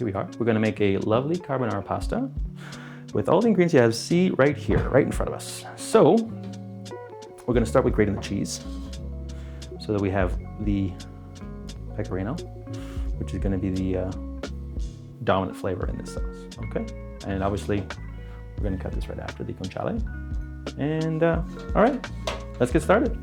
here we are. We're gonna make a lovely carbonara pasta with all the ingredients you have see right here, right in front of us. So we're gonna start with grating the cheese so that we have the pecorino, which is gonna be the dominant flavor in this sauce, okay? And obviously, we're gonna cut this right after the guanciale. And all right, let's get started.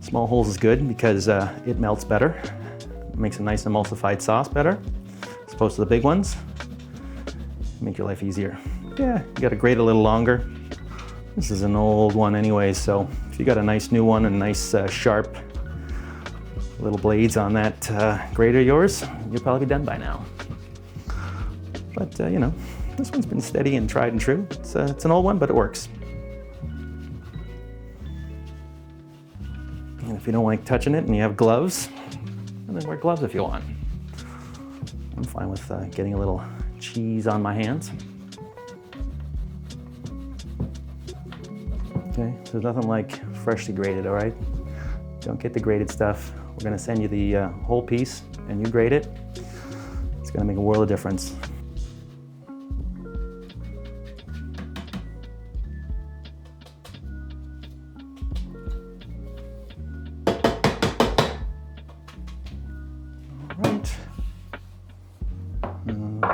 Small holes is good because it melts better. It makes a nice emulsified sauce better, as opposed to the big ones. Make your life easier. Yeah, you gotta grate a little longer. This is an old one anyway, so if you got a nice new one and nice sharp little blades on that grater of yours, you'll probably be done by now. But you know, this one's been steady and tried and true. It's an old one, but it works. And if you don't like touching it and you have gloves, then wear gloves if you want. I'm fine with getting a little cheese on my hands. Okay, so there's nothing like freshly grated, all right? Don't get the grated stuff. We're gonna send you the whole piece and you grate it. It's gonna make a world of difference.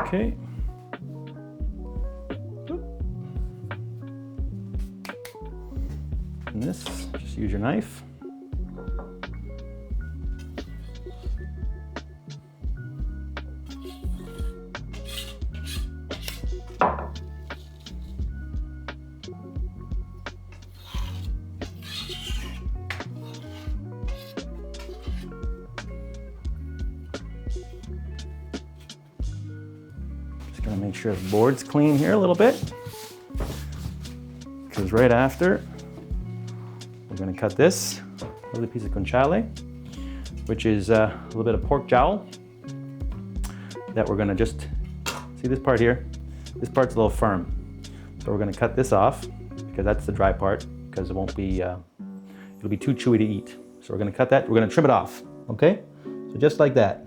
Okay. And this, just use your knife. Gonna make sure the board's clean here a little bit, because right after we're gonna cut this lovely piece of guanciale, which is a little bit of pork jowl that we're gonna just see this part here. This part's a little firm, so we're gonna cut this off because that's the dry part, because it won't be it'll be too chewy to eat. So we're gonna cut that. We're gonna trim it off. Okay, so just like that.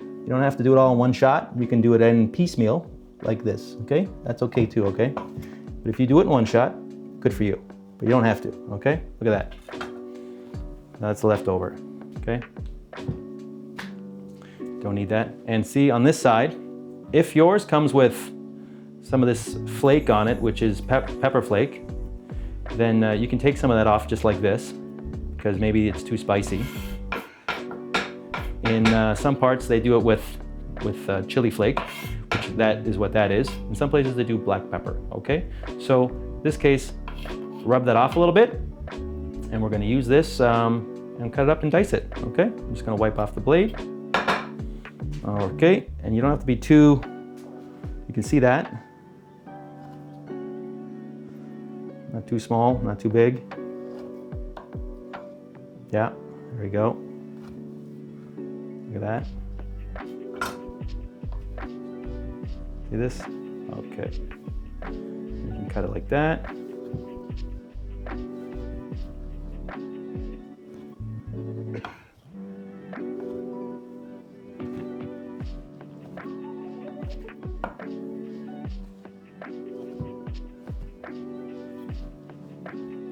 You don't have to do it all in one shot. You can do it in piecemeal, like this, okay? That's okay too, okay? But if you do it in one shot, good for you. But you don't have to, okay? Look at that. That's leftover, okay? Don't need that. And see, on this side, if yours comes with some of this flake on it, which is pepper flake, then you can take some of that off just like this, because maybe it's too spicy. In some parts, they do it with chili flake, which that is what that is. In some places, they do black pepper, okay? So in this case, rub that off a little bit, and we're gonna use this and cut it up and dice it, okay? I'm just gonna wipe off the blade. Okay, and you don't have to be too, you can see that. Not too small, not too big. Yeah, there we go. Look at that. See this? Okay. You can cut it like that.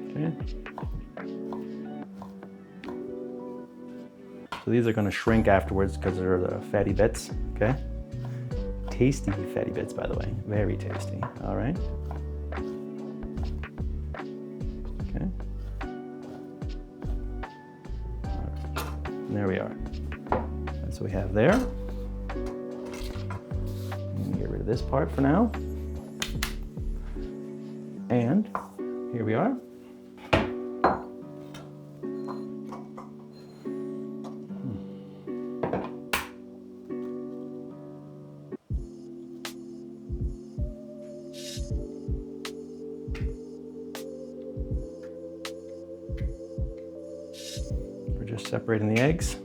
Okay. So these are going to shrink afterwards because they're the fatty bits, okay? Tasty fatty bits, by the way. Very tasty, all right? Okay. All right. And there we are. That's what we have there. I'm gonna get rid of this part for now. And here we are. Just separating the eggs.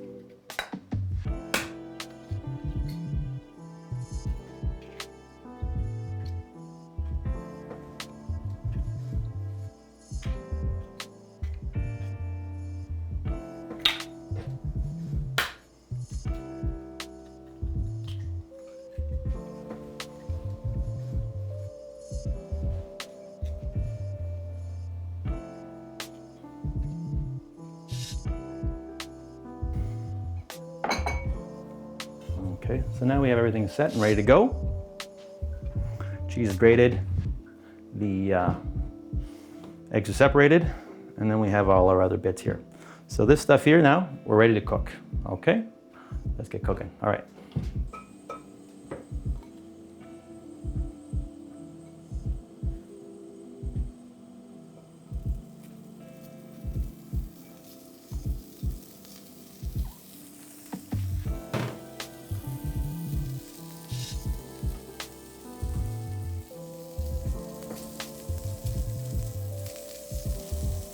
Okay, so now we have everything set and ready to go. Cheese is grated, the eggs are separated, and then we have all our other bits here. So this stuff here now, we're ready to cook. Okay, let's get cooking. All right.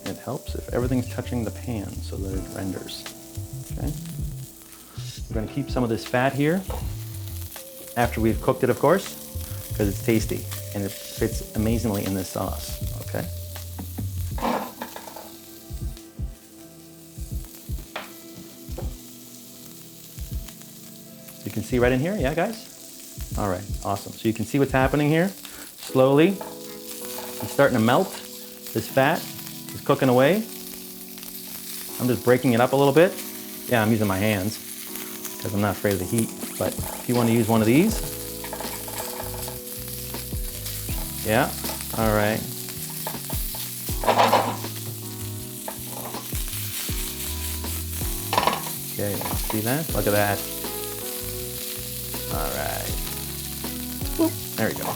It helps if everything's touching the pan so that it renders. Okay. We're going to keep some of this fat here after we've cooked it, of course, because it's tasty and it fits amazingly in this sauce. Okay. So you can see right in here, yeah, guys? All right, awesome. So you can see what's happening here. Slowly, it's starting to melt. This fat is cooking away. I'm just breaking it up a little bit. Yeah, I'm using my hands because I'm not afraid of the heat. But if you want to use one of these, yeah, all right. Okay, see that? Look at that. All right. Whoop, there we go.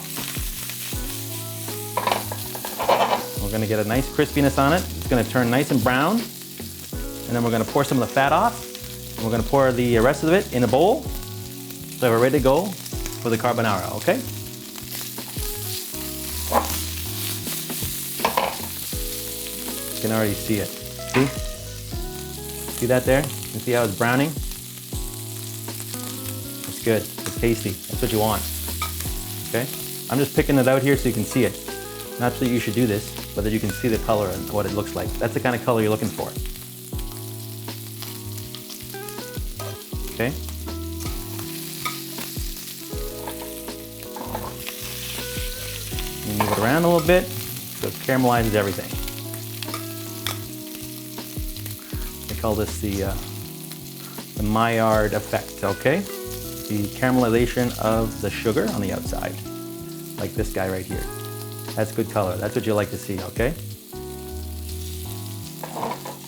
We're going to get a nice crispiness on it. It's going to turn nice and brown. And then we're going to pour some of the fat off. And we're going to pour the rest of it in a bowl. So we're ready to go for the carbonara, okay? You can already see it. See? See that there? You can see how it's browning? It's good. It's tasty. That's what you want. Okay? I'm just picking it out here so you can see it. Not that you should do this, but that you can see the color and what it looks like. That's the kind of color you're looking for. Okay? You move it around a little bit so it caramelizes everything. They call this the Maillard effect, okay? The caramelization of the sugar on the outside, like this guy right here. That's good color. That's what you like to see, okay?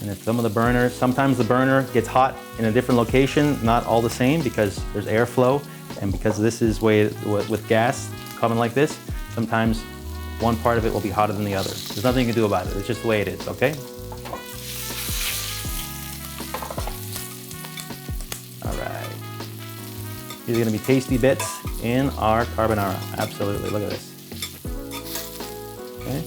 And if some of the burner, sometimes the burner gets hot in a different location, not all the same because there's airflow, and because this is way with gas coming like this, sometimes one part of it will be hotter than the other. There's nothing you can do about it. It's just the way it is, okay? All right. These are gonna be tasty bits in our carbonara. Absolutely, look at this. Okay.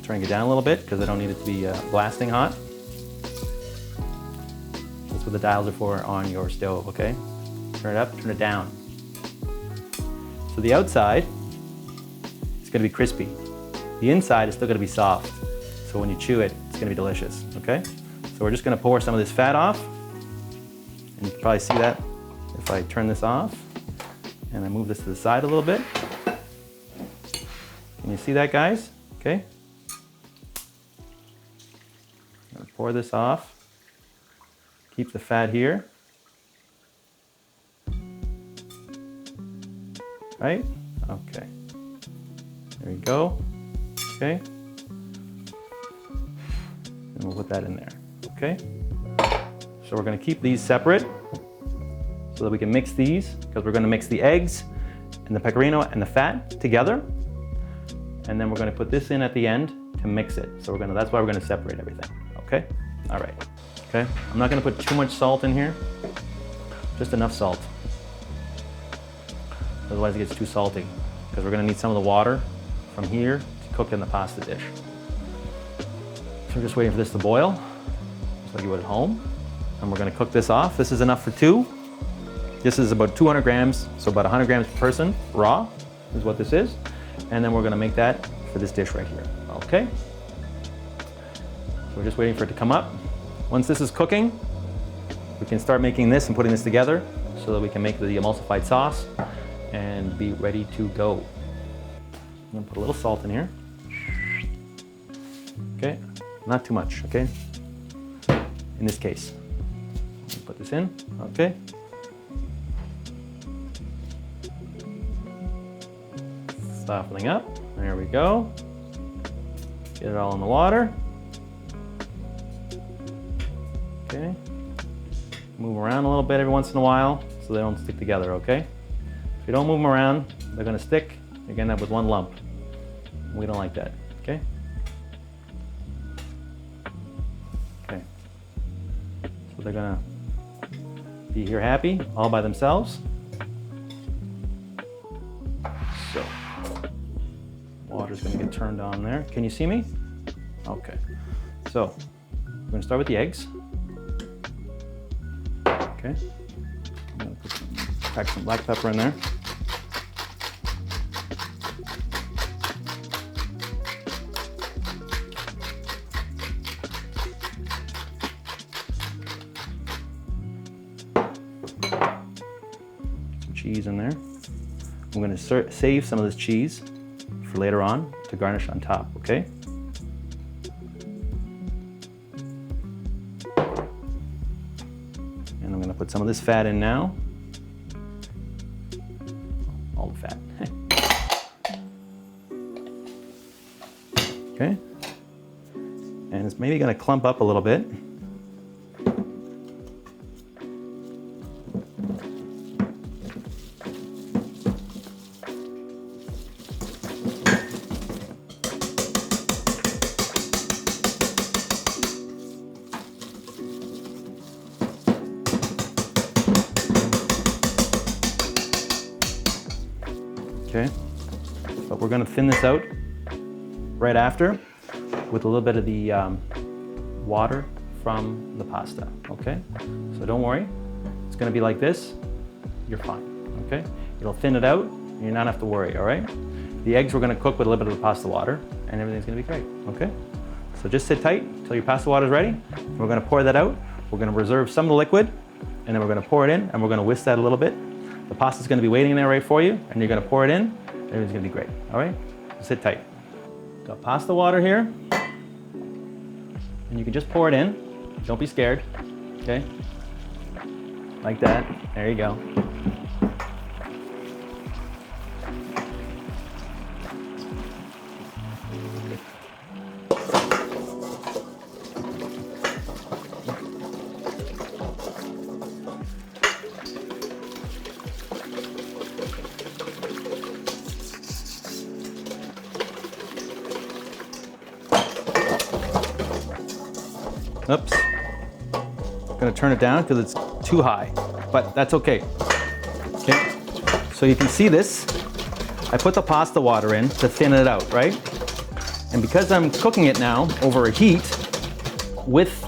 Turning it down a little bit because I don't need it to be blasting hot. That's what the dials are for on your stove, okay? Turn it up, turn it down. So the outside is going to be crispy. The inside is still going to be soft. So when you chew it, it's going to be delicious, okay? So we're just going to pour some of this fat off. And you can probably see that if I turn this off and I move this to the side a little bit. Can you see that, guys? Okay. I'm gonna pour this off. Keep the fat here. Right? Okay. There you go. Okay. And we'll put that in there. Okay. So we're going to keep these separate so that we can mix these, because we're going to mix the eggs and the pecorino and the fat together. And then we're going to put this in at the end to mix it. So that's why we're going to separate everything. Okay? All right. Okay? I'm not going to put too much salt in here. Just enough salt. Otherwise it gets too salty, because we're going to need some of the water from here to cook in the pasta dish. So we're just waiting for this to boil, just like you would at home. And we're going to cook this off. This is enough for 2. This is about 200 grams, so about 100 grams per person, raw is what this is. And then we're going to make that for this dish right here, okay? So we're just waiting for it to come up. Once this is cooking, we can start making this and putting this together so that we can make the emulsified sauce and be ready to go. I'm going to put a little salt in here. okay? Not too much, okay? In this case. Put this in, okay? Softening up, there we go. Get it all in the water. Okay. Move around a little bit every once in a while so they don't stick together, okay? If you don't move them around, they're gonna stick. You're gonna end up with one lump. We don't like that, okay? Okay. So they're gonna be here happy, all by themselves. So, water's gonna get turned on there. Can you see me? Okay. So, we're gonna start with the eggs. Okay. I'm gonna pack some black pepper in there. Some cheese in there. I'm gonna save some of this cheese for later on to garnish on top, okay? And I'm gonna put some of this fat in now. All the fat. Okay. And it's maybe gonna clump up a little bit. Okay, but we're gonna thin this out right after with a little bit of the water from the pasta, okay? So don't worry, it's gonna be like this, you're fine, okay? It'll thin it out, and you don't have to worry, all right? The eggs we're gonna cook with a little bit of the pasta water, and everything's gonna be great, okay? So just sit tight until your pasta water is ready. We're gonna pour that out, we're gonna reserve some of the liquid, and then we're gonna pour it in, and we're gonna whisk that a little bit. The pasta's gonna be waiting there right for you, and you're gonna pour it in. Everything's gonna be great, all right? So sit tight. Got pasta water here, and you can just pour it in. Don't be scared, okay? Like that, there you go. Oops. I'm gonna turn it down because it's too high, but that's okay. Okay, so you can see this. I put the pasta water in to thin it out, right? And because I'm cooking it now over a heat with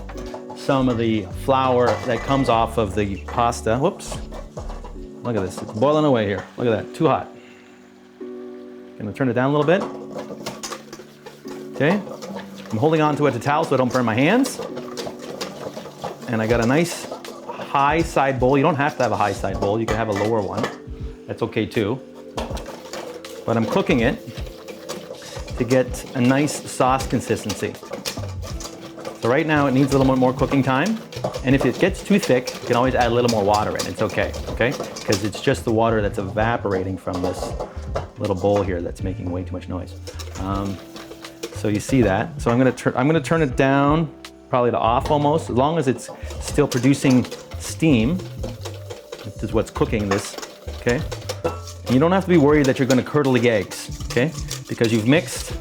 some of the flour that comes off of the pasta, whoops. Look at this, it's boiling away here. Look at that, too hot. Gonna turn it down a little bit. Okay, I'm holding on to it with a towel so I don't burn my hands. And I got a nice high side bowl. You don't have to have a high side bowl. You can have a lower one. That's okay too. But I'm cooking it to get a nice sauce consistency. So right now it needs a little bit more cooking time. And if it gets too thick, you can always add a little more water in. It's okay, okay? Because it's just the water that's evaporating from this little bowl here that's making way too much noise. So you see that. So I'm gonna turn it down, probably to off almost, as long as it's still producing steam. This is what's cooking this, okay? And you don't have to be worried that you're gonna curdle the eggs, okay? Because you've mixed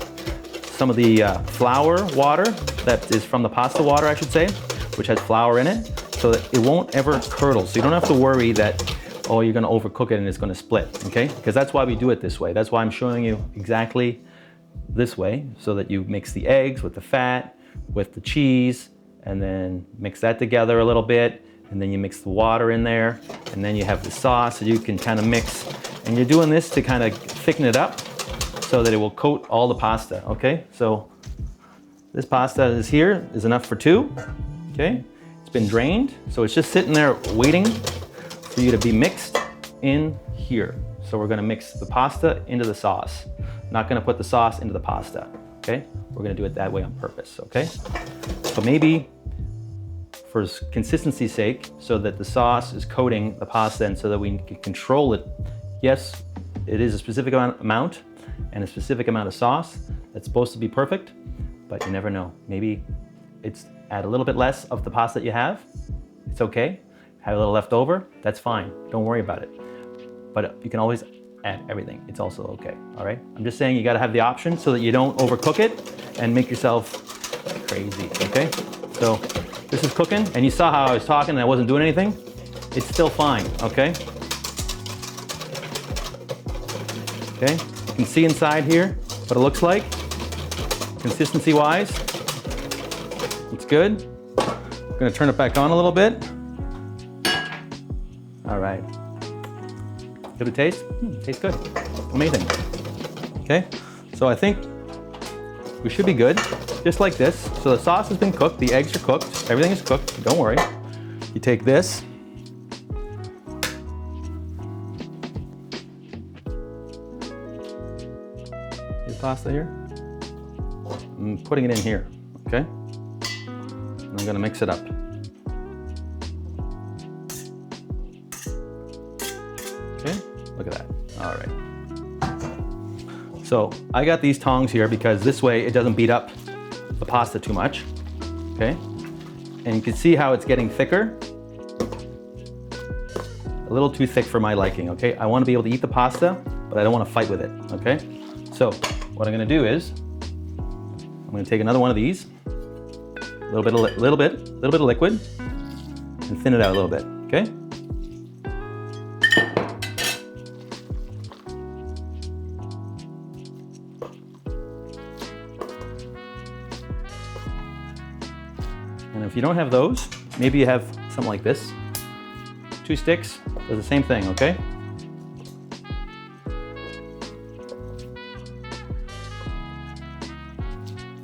some of the flour water, that is from the pasta water, I should say, which has flour in it, so that it won't ever curdle. So you don't have to worry that, oh, you're gonna overcook it and it's gonna split, okay? Because that's why we do it this way. That's why I'm showing you exactly this way, so that you mix the eggs with the fat, with the cheese, and then mix that together a little bit, and then you mix the water in there, and then you have the sauce that you can kind of mix. And you're doing this to kind of thicken it up so that it will coat all the pasta, okay? So this pasta is enough for two, okay? It's been drained, so it's just sitting there waiting for you to be mixed in here. So we're gonna mix the pasta into the sauce. Not gonna put the sauce into the pasta, okay? We're gonna do it that way on purpose, okay? So maybe for consistency's sake, so that the sauce is coating the pasta and so that we can control it, yes, it is a specific amount and a specific amount of sauce that's supposed to be perfect, but you never know. Maybe it's add a little bit less of the pasta that you have, it's okay. Have a little left over, that's fine, don't worry about it. But you can always add everything, it's also okay, all right? I'm just saying you gotta have the option so that you don't overcook it and make yourself crazy, okay? So this is cooking, and you saw how I was talking and I wasn't doing anything. It's still fine, okay? Okay, you can see inside here what it looks like, consistency-wise. It's good. I'm gonna turn it back on a little bit. All right. Give it a taste? Tastes good. Amazing. Okay, so I think we should be good, just like this. So the sauce has been cooked, the eggs are cooked, everything is cooked, don't worry. You take this, your pasta here. I'm putting it in here, okay? And I'm gonna mix it up. Okay, look at that, all right. So I got these tongs here because this way it doesn't beat up the pasta too much, okay? And you can see how it's getting thicker. A little too thick for my liking, okay? I wanna be able to eat the pasta, but I don't wanna fight with it, okay? So what I'm gonna do is, I'm gonna take another one of these, a little bit of liquid, and thin it out a little bit, okay? And if you don't have those, maybe you have something like this. 2 sticks does the same thing, okay?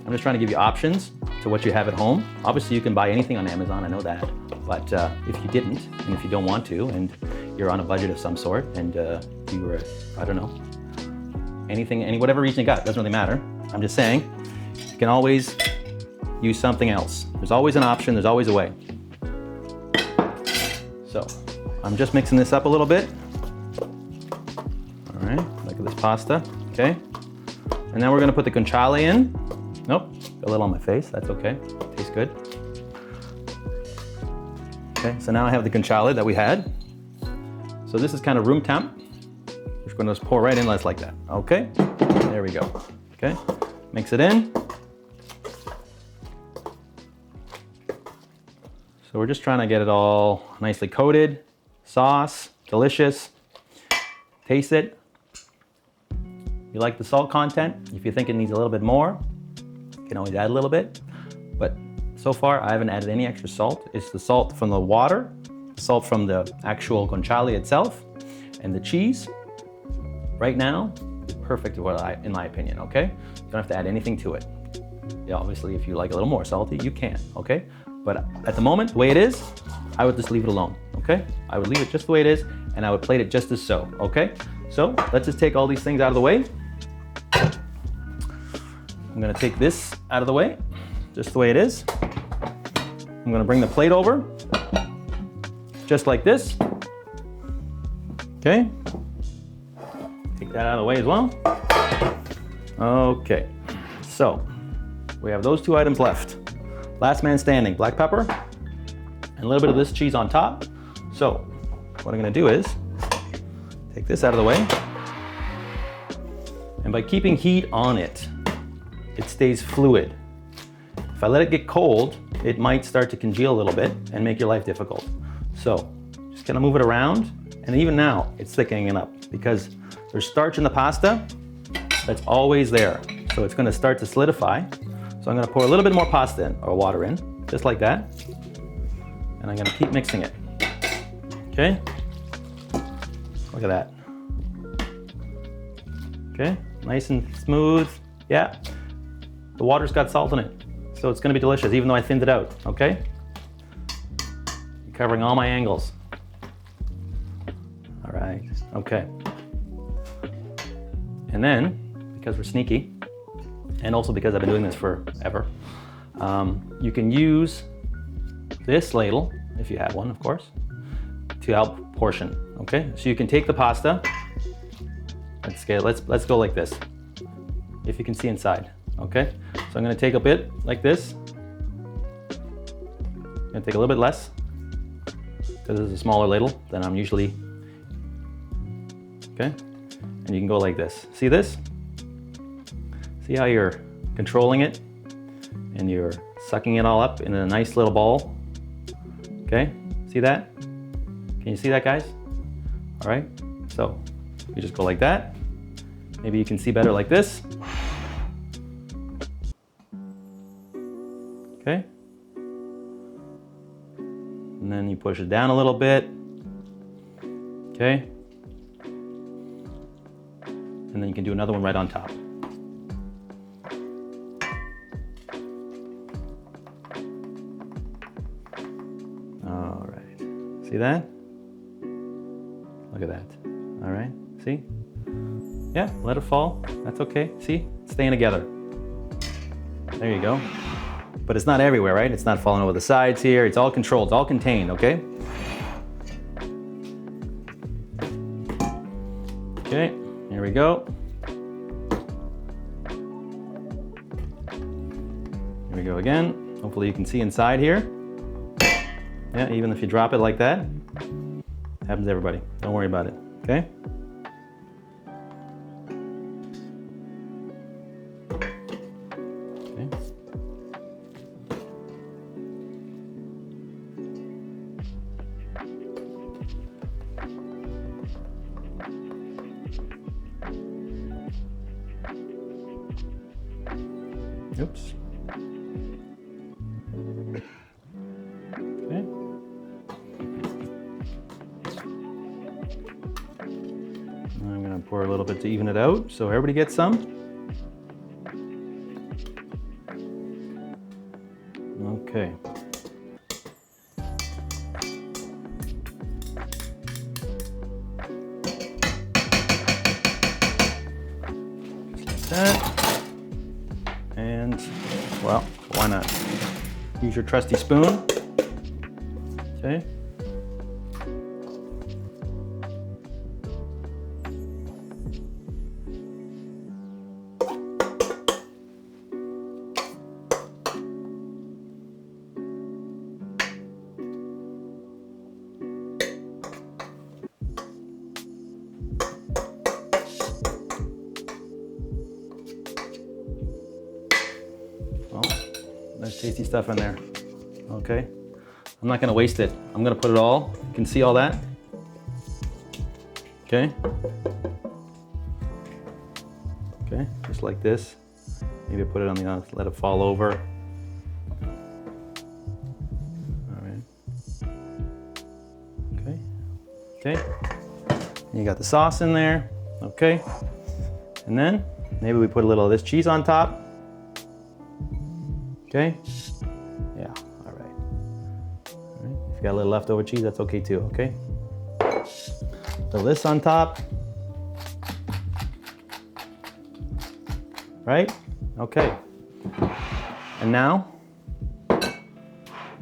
I'm just trying to give you options to what you have at home. Obviously you can buy anything on Amazon, I know that. But if you didn't, and if you don't want to, and you're on a budget of some sort, and you were, I don't know, whatever reason you got, doesn't really matter. I'm just saying, you can always use something else. There's always an option, there's always a way. So, I'm just mixing this up a little bit. All right, look at this pasta, okay? And then we're gonna put the guanciale in. Nope, got a little on my face, that's okay, tastes good. Okay, so now I have the guanciale that we had. So this is kind of room temp. Just gonna just pour right in like that, okay? There we go, okay? Mix it in. So we're just trying to get it all nicely coated. Sauce, delicious. Taste it. You like the salt content? If you think it needs a little bit more, you can always add a little bit. But so far, I haven't added any extra salt. It's the salt from the water, the salt from the actual guanciale itself, and the cheese. Right now, is perfect in my opinion, okay? You don't have to add anything to it. Yeah, obviously, if you like a little more salty, you can, okay? But at the moment, the way it is, I would just leave it alone, okay? I would leave it just the way it is, and I would plate it just as so, okay? So let's just take all these things out of the way. I'm gonna take this out of the way, just the way it is. I'm gonna bring the plate over, just like this. Okay? Take that out of the way as well. Okay, so we have those 2 items left. Last man standing, black pepper, and a little bit of this cheese on top. So what I'm gonna do is take this out of the way. And by keeping heat on it, it stays fluid. If I let it get cold, it might start to congeal a little bit and make your life difficult. So just gonna move it around, and even now it's thickening it up because there's starch in the pasta that's always there. So it's gonna start to solidify. So I'm gonna pour a little bit more pasta in, or water in, just like that. And I'm gonna keep mixing it, okay? Look at that. Okay, nice and smooth, yeah. The water's got salt in it, so it's gonna be delicious, even though I thinned it out, okay? Covering all my angles. All right, okay. And then, because we're sneaky, and also because I've been doing this forever, you can use this ladle, if you have one, of course, to help portion, okay? So you can take the pasta, let's go like this, if you can see inside, okay? So I'm gonna take a bit like this. I'm gonna take a little bit less, because this is a smaller ladle than I'm usually, okay? And you can go like this. See this? See how you're controlling it and you're sucking it all up in a nice little ball? Okay, see that? Can you see that, guys? All right, so you just go like that. Maybe you can see better like this. Okay. And then you push it down a little bit. Okay. And then you can do another one right on top. All right, see that? Look at that. All right, see? Yeah, let it fall, that's okay. See, it's staying together. There you go. But it's not everywhere, right? It's not falling over the sides here. It's all controlled, it's all contained, okay? Okay, here we go. Here we go again. Hopefully you can see inside here. Yeah, even if you drop it like that, happens to everybody. Don't worry about it, okay? Okay. Oops. Okay. I'm gonna pour a little bit to even it out so everybody gets some. Okay. Just like that. And, well, why not? Use your trusty spoon. Okay. Well, there's tasty stuff in there. Okay. I'm not gonna waste it. I'm gonna put it all. You can see all that? Okay. Okay, just like this. Maybe put it on the, let it fall over. All right. Okay. Okay. And you got the sauce in there. Okay. And then maybe we put a little of this cheese on top. Okay. Yeah. All right. All right. If you got a little leftover cheese, that's okay too. Okay. So this on top. Right? Okay. And now, a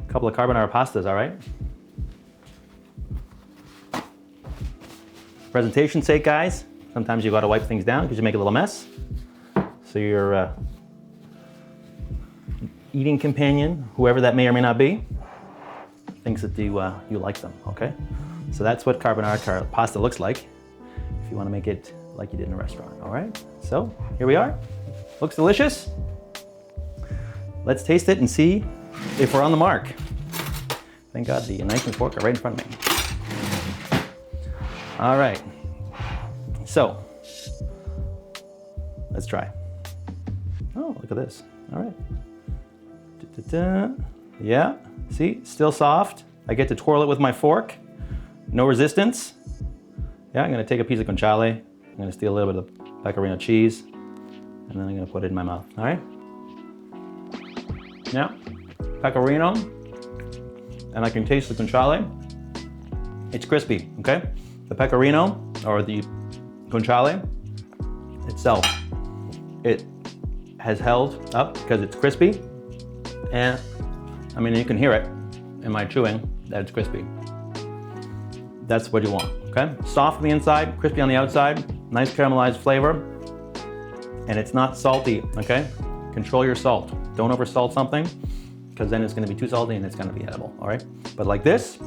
couple of carbonara pastas, all right? Presentation's sake, guys, sometimes you gotta wipe things down because you make a little mess. So your eating companion, whoever that may or may not be, thinks that you like them, okay? So that's what carbonara pasta looks like if you wanna make it like you did in a restaurant, all right? So here we are. Looks delicious. Let's taste it and see if we're on the mark. Thank God the knife and fork are right in front of me. All right, so let's try. Oh, look at this. All right. Da-da-da. Yeah, see, still soft. I get to twirl it with my fork. No resistance. Yeah, I'm gonna take a piece of guanciale. I'm gonna steal a little bit of pecorino cheese, and then I'm gonna put it in my mouth, all right? Yeah, pecorino, and I can taste the guanciale. It's crispy, okay? The pecorino, or the guanciale itself, it has held up because it's crispy. And I mean, you can hear it in my chewing that it's crispy. That's what you want, okay? Soft on the inside, crispy on the outside, nice caramelized flavor, and it's not salty, okay? Control your salt. Don't over salt something, because then it's gonna be too salty and it's gonna be edible, all right? But like this,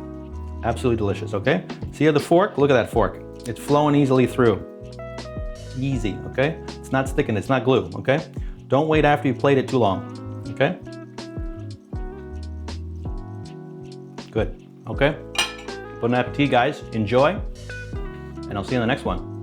absolutely delicious, okay? See how the fork, look at that fork. It's flowing easily through. Easy, okay? It's not sticking, it's not glue, okay? Don't wait after you plate it too long, okay? Good, okay? Bon appetit, guys. Enjoy, and I'll see you in the next one.